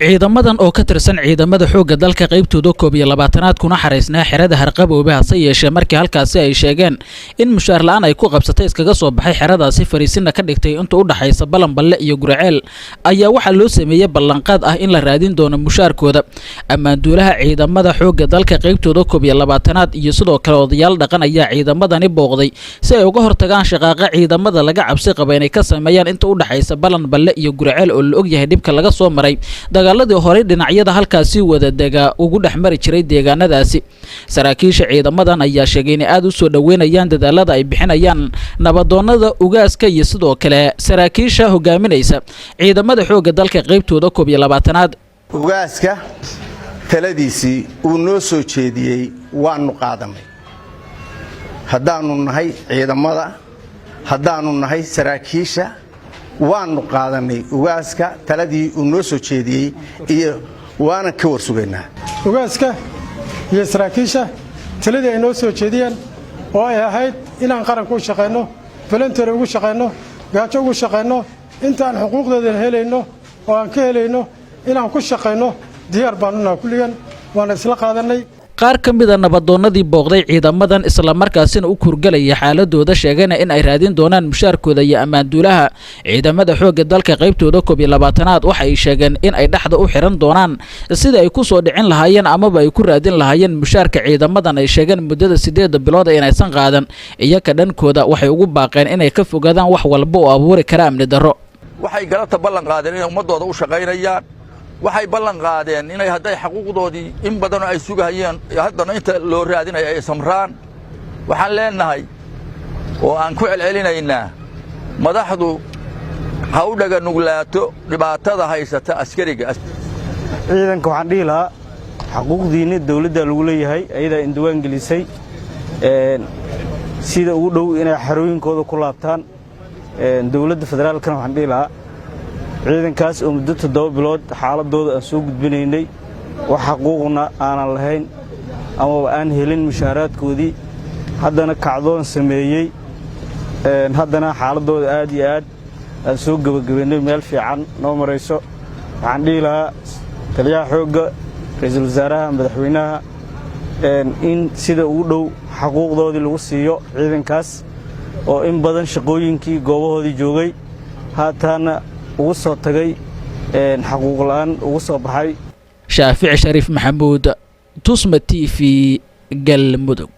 ciidamadan oo ka tirsan ciidamada xoogga dalka qaybtooda 12aad kuna xareysnaa xerada Harqabowbe hase yeeshee markii halkaasi ay sheegeen in mushaar la'aan ay ku qabsatay iskaga soo baxay xeradaasi fariisina ka dhigtay inta u dhaxaysa Balanballe iyo Gurceel ayaa waxa loo sameeyay ballanqaad ah in la raadin doono mushaarkooda ammaanduulaha ciidamada xoogga dalka qaybtooda 12aad iyo sidoo kale odayaal dhaqan ayaa ciidamadani booqday si ay uga hortagaan shaqaaqa ciidamada laga cabsi qaba inay ka sameeyaan inta u dhaxaysa Balanballe iyo Gurceel oo la og yahay dibka laga soo maray dagaaladii hore dhinacyada halkaasi wada daga ugu dhaxmari jiray deegaanadaasi saraakiisha ciidamadan ayaa sheegay in aad u soo dhaweynayaan dadaalada ay bixinayaan nabadoonnada ugaaska iyo sidoo kale saraakiisha hogaaminaysa ciidamada xoogga dalka qaybtooda 12aad ugaaska taladiisii uu noo soo jeediyay waanu qaadanay haddaanu nahay ciidamada haddaanu nahay saraakiisha waanu qaadanay ugaaska taladii uu noo soo jeediyay iyo waana ka warsugaynaa ugaaska iyo saraakiisha taladii ay noo soo jeediyeen oo ay ahayd inaan qaranka u shaqeyno volunteer ugu shaqeyno gaajo ugu shaqeyno intaan xuquuqdeeda helayno oo aan ka helayno inaan ku shaqeyno diyaar baan u nahay kulligan waana isla qaadanay qaar ka mid ah nabadoonnadii booqday ciidamadan isla markaasina u kurgalaya xaaladooda sheegayna in ay raadin doonaan mushaarkooda iyo ammaanduulaha ciidamada xoogga dalka qaybtooda 12aad waxa ay sheegeen in ay dhaxda u xiran doonaan sida ay ku soo dhicin lahaayeen amaba ay ku raadin lahaayeen mushaarka ciidamadan ay sheegeen muddada 8 bilood inaysan qaadan iyaka dhankooda waxay ugu baaqeen inay ka fogaadaan wax walba oo abuuri kara amni darro waxay galabta ballan qaadeen inay ummadooda u shaqaynayaan waxay ballan qaadeen inay hadday xaquuqdoodii in badan ay sugayeen haddana inta loo raadinay ay samraan waxaan leenahay oo aan ku celcelinaynaa madaxdu ha u dhaga nuglaato dhibaatada haysata askariga ciidanka waxaan dhihi lahaa xaquuqdiina dawladda lagu leeyahay ayadaa indawaan gelisay sida ugu dhow inay xarooyinkooda ku laabtaan dawladda federaalkana waxaan dhihi lahaa ciidankaas oo muddo 7 bilood xaaladooda aan soo gudbinaynay wax xaquuqna aanan lahayn ama aan helin mushaaraadkoodii haddana kacdoon sameeyay haddana xaaladooda aad iyo aad aan soo gabagabeynay meel fiican noo marayso waxaan dhihi lahaa taliyaha xoogga ra'iisul wasaaraha madaxweynaha in sida ugu dhow xaquuqdoodii lagu siiyo ciidankaas oo in badan shaqooyinkii goobahoodii joogay haataana ugu soo tagay xaquuq la'aan ugu soo baxay Shaafici Shariif Maxamuud Tusma TV Galmudug.